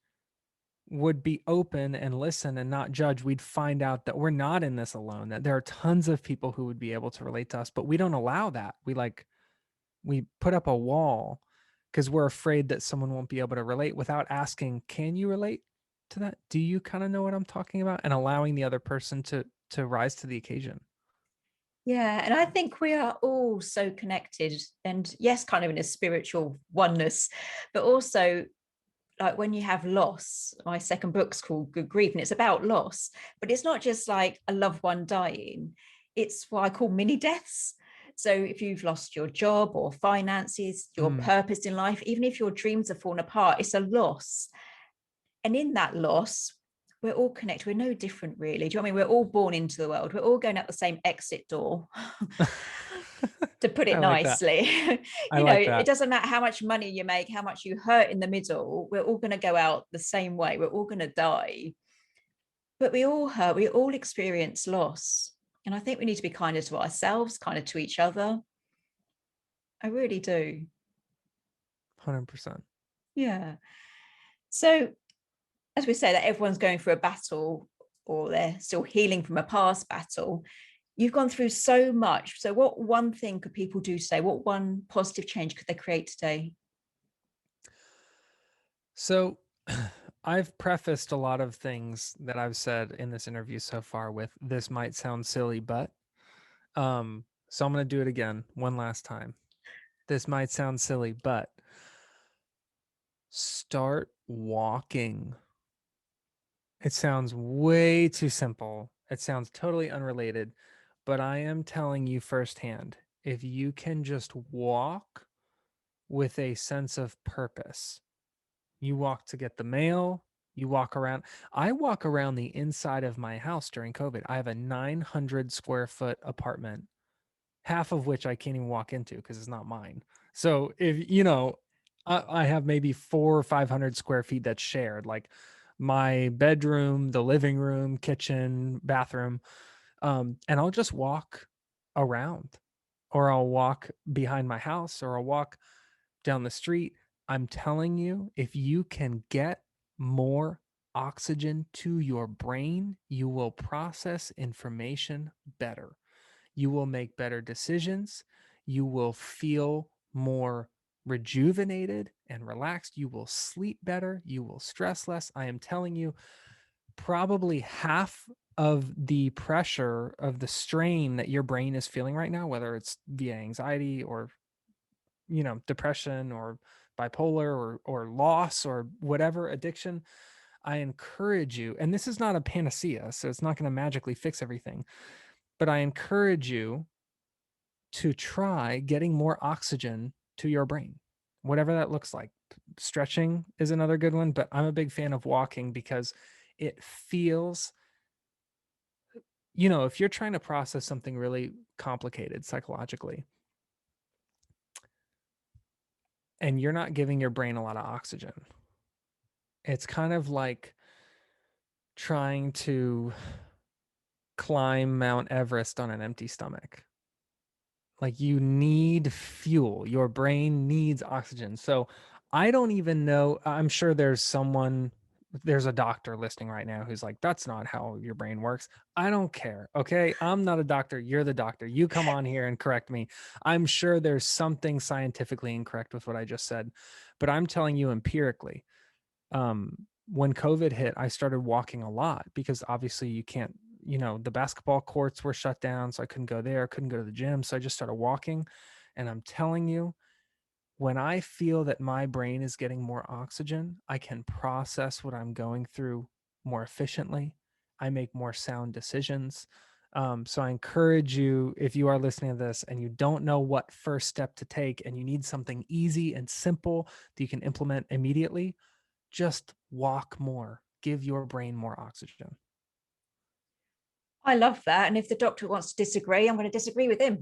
would be open and listen and not judge, we'd find out that we're not in this alone, that there are tons of people who would be able to relate to us, but we don't allow that. We put up a wall because we're afraid that someone won't be able to relate, without asking, can you relate to that? Do you kind of know what I'm talking about? And allowing the other person to rise to the occasion. Yeah, and I think we are all so connected, and yes, kind of in a spiritual oneness, but also, like, when you have loss, my second book's called Good Grief, and it's about loss, but it's not just like a loved one dying. It's what I call mini deaths. So if you've lost your job or finances, your Mm, purpose in life, even if your dreams have fallen apart, it's a loss. And in that loss, we're all connected. We're no different, really. Do you know what I mean? We're all born into the world. We're all going out the same exit door, to put I it like that. nicely. I like It that. doesn't matter how much money you make, how much you hurt in the middle. We're all going to go out the same way. We're all going to die. But we all hurt. We all experience loss. And I think we need to be kinder to ourselves, kinder to each other. I really do. 100%. Yeah. So, as we say, that everyone's going through a battle, or they're still healing from a past battle. You've gone through so much. So what one thing could people do today? What one positive change could they create today? So I've prefaced a lot of things that I've said in this interview so far with, this might sound silly, but so I'm going to do it again one last time. This might sound silly, but start walking. It sounds way too simple. It sounds totally unrelated, but I am telling you firsthand, if you can just walk with a sense of purpose, you walk to get the mail, you walk around. I walk around the inside of my house during COVID. I have a 900 square foot apartment, half of which I can't even walk into because it's not mine. So if I have maybe 400 or 500 square feet that's shared, like my bedroom, the living room, kitchen, bathroom, and I'll just walk around, or I'll walk behind my house, or I'll walk down the street. I'm telling you, if you can get more oxygen to your brain, you will process information better. You will make better decisions. You will feel more rejuvenated and relaxed. You will sleep better. You will stress less. I am telling you, probably half of the pressure, of the strain that your brain is feeling right now, whether it's via anxiety or depression or bipolar or loss or whatever addiction, I encourage you, and this is not a panacea, so it's not going to magically fix everything, but I encourage you to try getting more oxygen to your brain, whatever that looks like. Stretching is another good one, but I'm a big fan of walking because it feels, if you're trying to process something really complicated psychologically and you're not giving your brain a lot of oxygen, it's kind of like trying to climb Mount Everest on an empty stomach. Like, you need fuel. Your brain needs oxygen. So I don't even know. I'm sure there's a doctor listening right now who's like, that's not how your brain works. I don't care. Okay. I'm not a doctor. You're the doctor. You come on here and correct me. I'm sure there's something scientifically incorrect with what I just said, but I'm telling you empirically, when COVID hit, I started walking a lot because obviously you can't, the basketball courts were shut down. So I couldn't go there, couldn't go to the gym. So I just started walking. And I'm telling you, when I feel that my brain is getting more oxygen, I can process what I'm going through more efficiently. I make more sound decisions. So I encourage you, if you are listening to this and you don't know what first step to take and you need something easy and simple that you can implement immediately, just walk more. Give your brain more oxygen. I love that. And if the doctor wants to disagree, I'm going to disagree with him.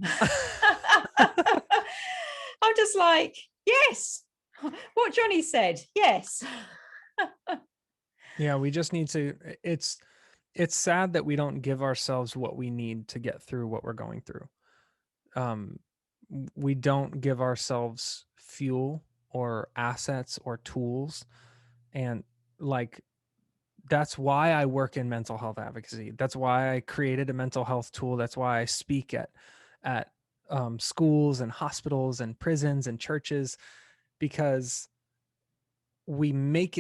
I'm just like, yes, what Johnny said, yes. Yeah, we just need to, it's sad that we don't give ourselves what we need to get through what we're going through. We don't give ourselves fuel or assets or tools. And like, that's why I work in mental health advocacy. That's why I created a mental health tool. That's why I speak at schools and hospitals and prisons and churches, because we make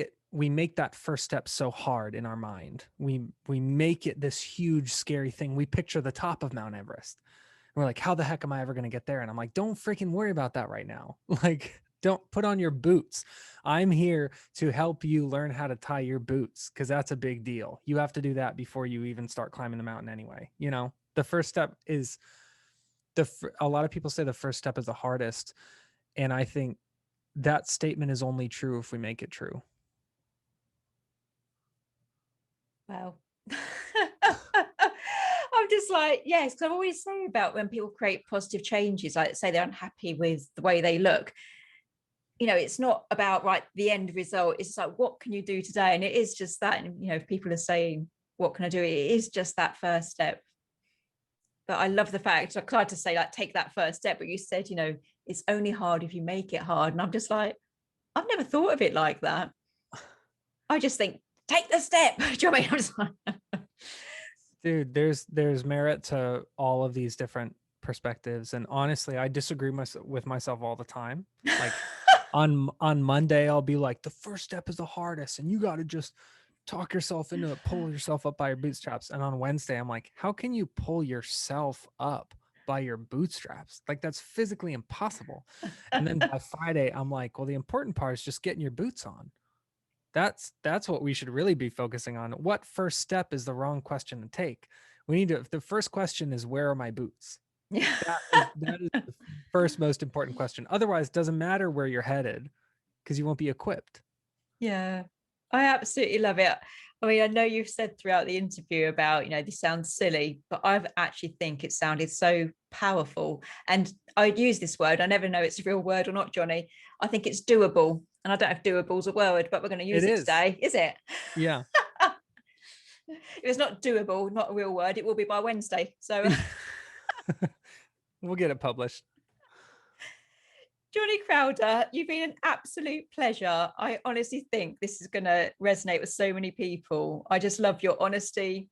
that first step so hard in our mind. We make it this huge, scary thing. We picture the top of Mount Everest. And we're like, how the heck am I ever going to get there? And I'm like, don't freaking worry about that right now. Like, don't put on your boots. I'm here to help you learn how to tie your boots, because that's a big deal. You have to do that before you even start climbing the mountain anyway. The first step is a lot of people say the first step is the hardest. And I think that statement is only true if we make it true. Wow. I'm just like, yes, because I've always say about when people create positive changes, like say they're unhappy with the way they look, it's not about the end result. It's like, what can you do today? And it is just that. And if people are saying, what can I do? It is just that first step. But I love the fact, I tried to say take that first step, but you said, it's only hard if you make it hard. And I'm just like, I've never thought of it like that. I just think, take the step. Do you know what I mean? I'm just like, dude, there's merit to all of these different perspectives, and honestly, I disagree with myself all the time. Like, on Monday, I'll be like, the first step is the hardest, and you got to just talk yourself into it, pull yourself up by your bootstraps. And on Wednesday, I'm like, how can you pull yourself up by your bootstraps? Like, that's physically impossible. And then by Friday, I'm like, well, the important part is just getting your boots on. That's what we should really be focusing on. What first step is the wrong question to take? The first question is, where are my boots? yeah. That is the first most important question. Otherwise, it doesn't matter where you're headed, because you won't be equipped. Yeah, I absolutely love it. I mean, I know you've said throughout the interview about, this sounds silly, but I actually think it sounded so powerful. And I'd use this word. I never know it's a real word or not, Johnny. I think it's doable. And I don't know if doable is a word, but we're going to use it today. Is it? Yeah. If it's not doable, not a real word, it will be by Wednesday. So we'll get it published. Johnny Crowder, you've been an absolute pleasure. I honestly think this is going to resonate with so many people. I just love your honesty,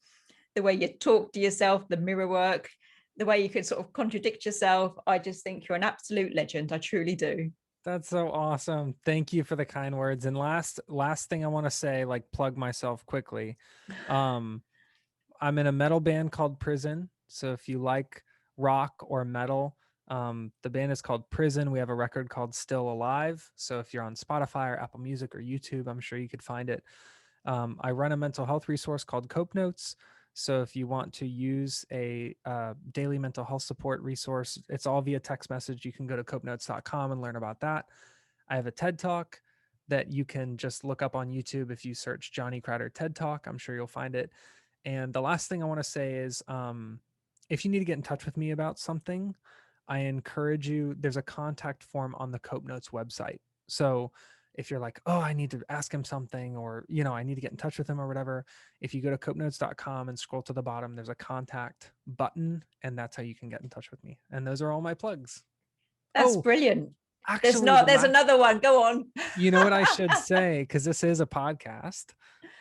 the way you talk to yourself, the mirror work, the way you can sort of contradict yourself. I just think you're an absolute legend. I truly do. That's so awesome. Thank you for the kind words. And last thing I want to say, plug myself quickly. I'm in a metal band called Prison. So if you like rock or metal, The band is called Prison. We have a record called Still Alive. So if you're on Spotify or Apple Music or YouTube, I'm sure you could find it. I run a mental health resource called Cope Notes. So if you want to use a daily mental health support resource, it's all via text message. You can go to copenotes.com and learn about that. I have a TED Talk that you can just look up on YouTube. If you search Johnny Crowder TED Talk, I'm sure you'll find it. And the last thing I want to say is if you need to get in touch with me about something, I encourage you, there's a contact form on the Cope Notes website. So if you're like, oh, I need to ask him something, or, I need to get in touch with him or whatever, if you go to copenotes.com and scroll to the bottom, there's a contact button, and that's how you can get in touch with me. And those are all my plugs. That's brilliant. Actually, there's another one. Go on. You know what I should say, because this is a podcast.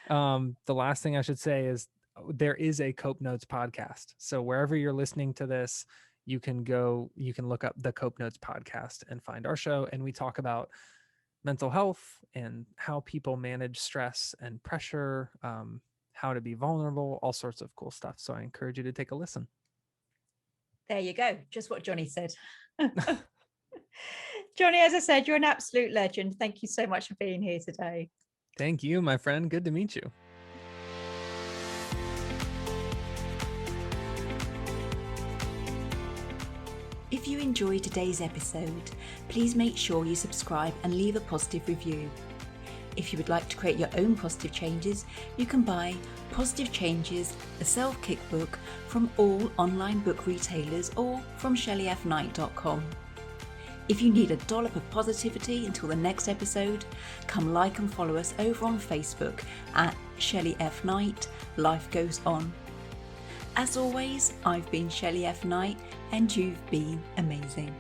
The last thing I should say is there is a Cope Notes podcast. So wherever you're listening to this, you can look up the Cope Notes podcast and find our show. And we talk about mental health and how people manage stress and pressure, how to be vulnerable, all sorts of cool stuff. So I encourage you to take a listen. There you go. Just what Johnny said. Johnny, as I said, you're an absolute legend. Thank you so much for being here today. Thank you, my friend. Good to meet you. If you enjoyed today's episode, please make sure you subscribe and leave a positive review. If you would like to create your own positive changes, you can buy Positive Changes, a self-kick book from all online book retailers or from shelleyfknight.com. If you need a dollop of positivity until the next episode, come like and follow us over on Facebook at Shelley F. Knight, Life Goes On. As always, I've been Shelley F. Knight, and you've been amazing.